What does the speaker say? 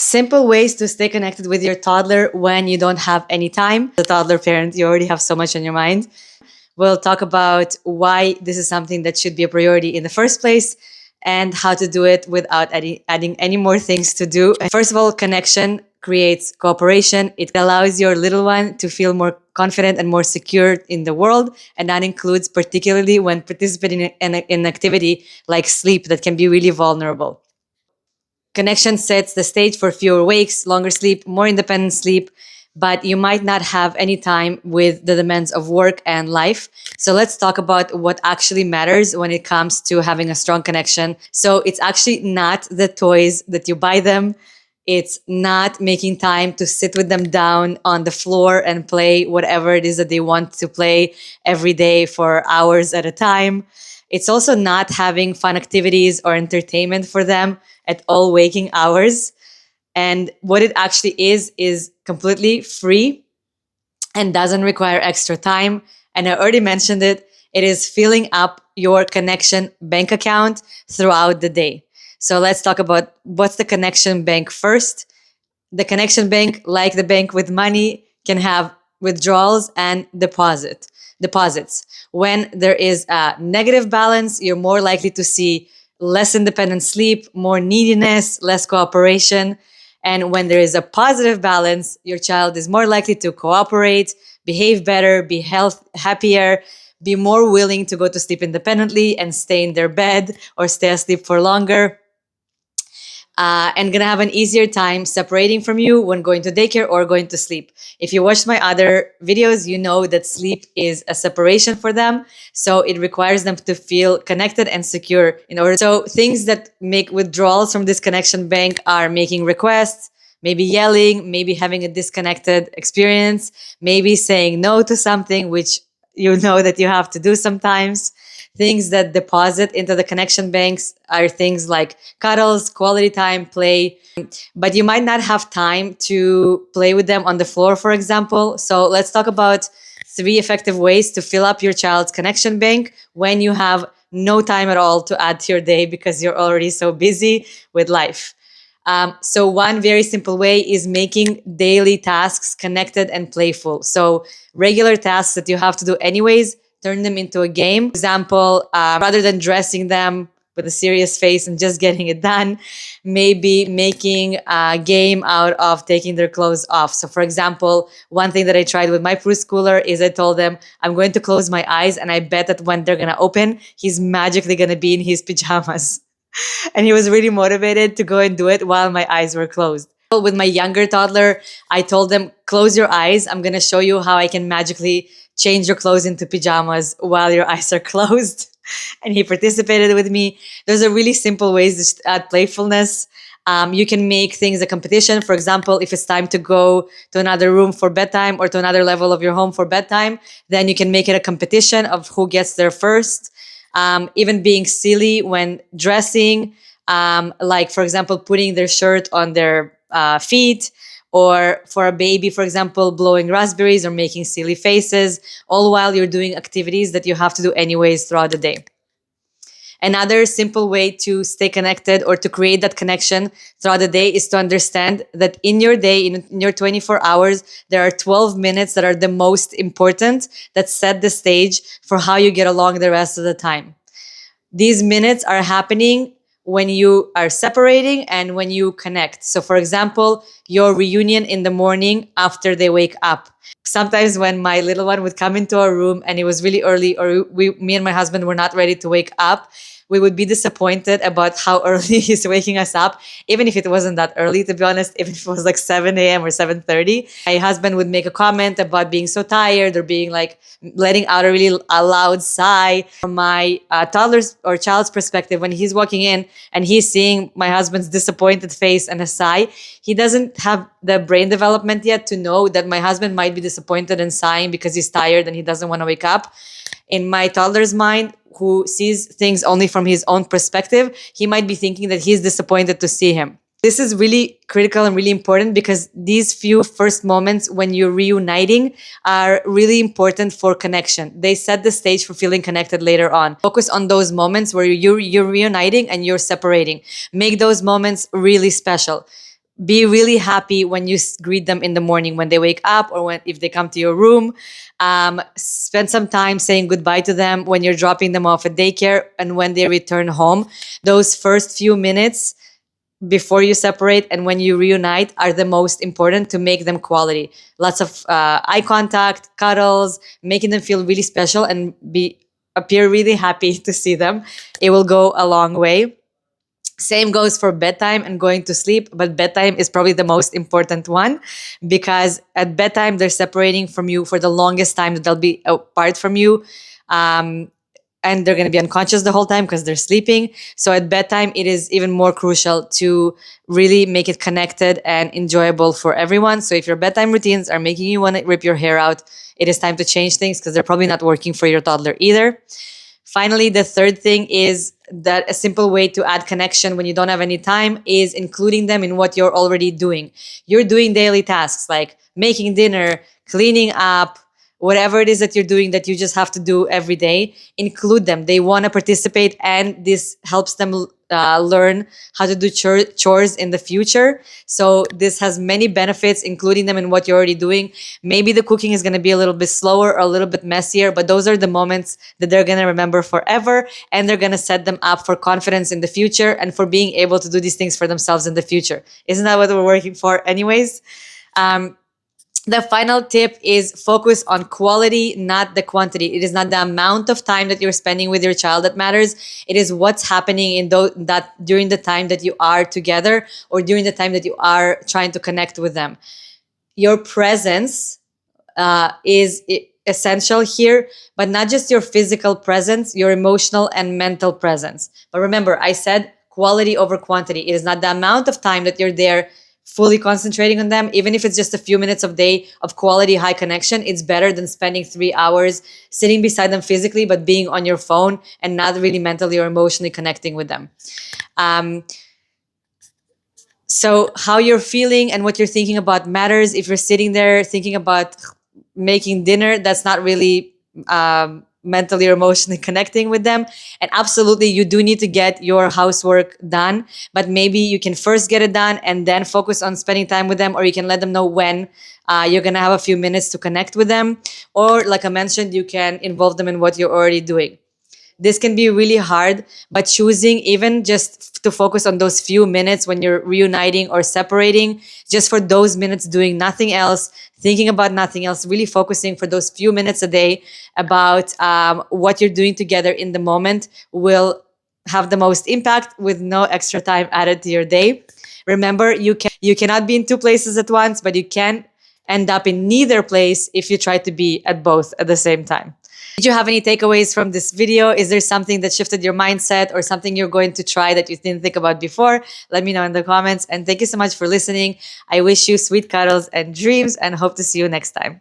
Simple ways to stay connected with your toddler when you don't have any time. The toddler parent, you already have so much on your mind. We'll talk about why this is something that should be a priority in the first place and how to do it without adding any more things to do. First of all, connection creates cooperation. It allows your little one to feel more confident and more secure in the world. And that includes particularly when participating in an activity like sleep that can be really vulnerable. Connection sets the stage for fewer wakes, longer sleep, more independent sleep, but you might not have any time with the demands of work and life. So let's talk about what actually matters when it comes to having a strong connection. So it's actually not the toys that you buy them. It's not making time to sit with them down on the floor and play whatever it is that they want to play every day for hours at a time. It's also not having fun activities or entertainment for them at all waking hours. And what it actually is completely free and doesn't require extra time. And I already mentioned it. It is filling up your connection bank account throughout the day. So let's talk about what's the connection bank first. The connection bank, like the bank with money, can have withdrawals and deposits. When there is a negative balance, you're more likely to see less independent sleep, more neediness, less cooperation. And when there is a positive balance, your child is more likely to cooperate, behave better, be happier, be more willing to go to sleep independently and stay in their bed or stay asleep for longer. And gonna have an easier time separating from you when going to daycare or going to sleep. If you watched my other videos, you know that sleep is a separation for them. So it requires them to feel connected and secure in order. So things that make withdrawals from this connection bank are making requests, maybe yelling, maybe having a disconnected experience, maybe saying no to something, which you know that you have to do sometimes. Things that deposit into the connection banks are things like cuddles, quality time, play, but you might not have time to play with them on the floor, for example. So let's talk about 3 effective ways to fill up your child's connection bank when you have no time at all to add to your day because you're already so busy with life. So one very simple way is making daily tasks connected and playful. So regular tasks that you have to do anyways, turn them into a game. For example, rather than dressing them with a serious face and just getting it done, maybe making a game out of taking their clothes off. So for example, one thing that I tried with my preschooler is I told them, I'm going to close my eyes and I bet that when they're going to open, he's magically going to be in his pajamas. And he was really motivated to go and do it while my eyes were closed. With my younger toddler, I told them, close your eyes. I'm going to show you how I can magically change your clothes into pajamas while your eyes are closed. And he participated with me. There's a really simple ways to add playfulness. You can make things a competition. For example, if it's time to go to another room for bedtime or to another level of your home for bedtime, then you can make it a competition of who gets there first. Even being silly when dressing, like, for example, putting their shirt on their feet, or for a baby, for example, blowing raspberries or making silly faces, all while you're doing activities that you have to do anyways throughout the day. Another simple way to stay connected or to create that connection throughout the day is to understand that in your day, in your 24 hours, there are 12 minutes that are the most important, that set the stage for how you get along the rest of the time. These minutes are happening when you are separating and when you connect. So for example, your reunion in the morning after they wake up. Sometimes when my little one would come into our room and it was really early, or me and my husband were not ready to wake up, we would be disappointed about how early he's waking us up, even if it wasn't that early, to be honest, even if it was like 7 a.m. or 7:30. My husband would make a comment about being so tired or being like letting out a loud sigh. From my toddler's or child's perspective, when he's walking in and he's seeing my husband's disappointed face and a sigh, he doesn't have the brain development yet to know that my husband might be disappointed and sighing because he's tired and he doesn't want to wake up. In my toddler's mind, who sees things only from his own perspective, he might be thinking that he's disappointed to see him. This is really critical and really important because these few first moments when you're reuniting are really important for connection. They set the stage for feeling connected later on. Focus on those moments where you're reuniting and you're separating. Make those moments really special. Be really happy when you greet them in the morning when they wake up, or when if they come to your room. Spend some time saying goodbye to them when you're dropping them off at daycare and when they return home. Those first few minutes before you separate and when you reunite are the most important to make them quality. Lots of eye contact, cuddles, making them feel really special and appear really happy to see them. It will go a long way. Same goes for bedtime and going to sleep, but bedtime is probably the most important one, because at bedtime they're separating from you for the longest time that they'll be apart from you. Um, and they're going to be unconscious the whole time because they're sleeping. So at bedtime, it is even more crucial to really make it connected and enjoyable for everyone. So if your bedtime routines are making you want to rip your hair out, it is time to change things, because they're probably not working for your toddler either. Finally, the third thing is that a simple way to add connection when you don't have any time is including them in what you're already doing. You're doing daily tasks like making dinner, cleaning up, whatever it is that you're doing that you just have to do every day. Include them. They want to participate, and this helps them learn how to do chores in the future. So this has many benefits, including them in what you're already doing. Maybe the cooking is going to be a little bit slower or a little bit messier, but those are the moments that they're going to remember forever, and they're going to set them up for confidence in the future and for being able to do these things for themselves in the future. Isn't that what we're working for anyways? The final tip is focus on quality, not the quantity. It is not the amount of time that you're spending with your child that matters. It is what's happening in that during the time that you are together, or during the time that you are trying to connect with them. Your presence is essential here, but not just your physical presence, your emotional and mental presence. But remember, I said quality over quantity. It is not the amount of time that you're there fully concentrating on them. Even if it's just a few minutes of day of quality high connection, it's better than spending 3 hours sitting beside them physically but being on your phone and not really mentally or emotionally connecting with them. So how you're feeling and what you're thinking about matters. If you're sitting there thinking about making dinner, that's not really mentally or emotionally connecting with them. And absolutely, you do need to get your housework done, but maybe you can first get it done and then focus on spending time with them, or you can let them know when you're going to have a few minutes to connect with them. Or like I mentioned, you can involve them in what you're already doing. This can be really hard, but choosing even just to focus on those few minutes when you're reuniting or separating, just for those minutes doing nothing else, thinking about nothing else, really focusing for those few minutes a day about what you're doing together in the moment will have the most impact with no extra time added to your day. Remember, you cannot be in two places at once, but you can end up in neither place if you try to be at both at the same time. Did you have any takeaways from this video? Is there something that shifted your mindset or something you're going to try that you didn't think about before? Let me know in the comments. And thank you so much for listening. I wish you sweet cuddles and dreams and hope to see you next time.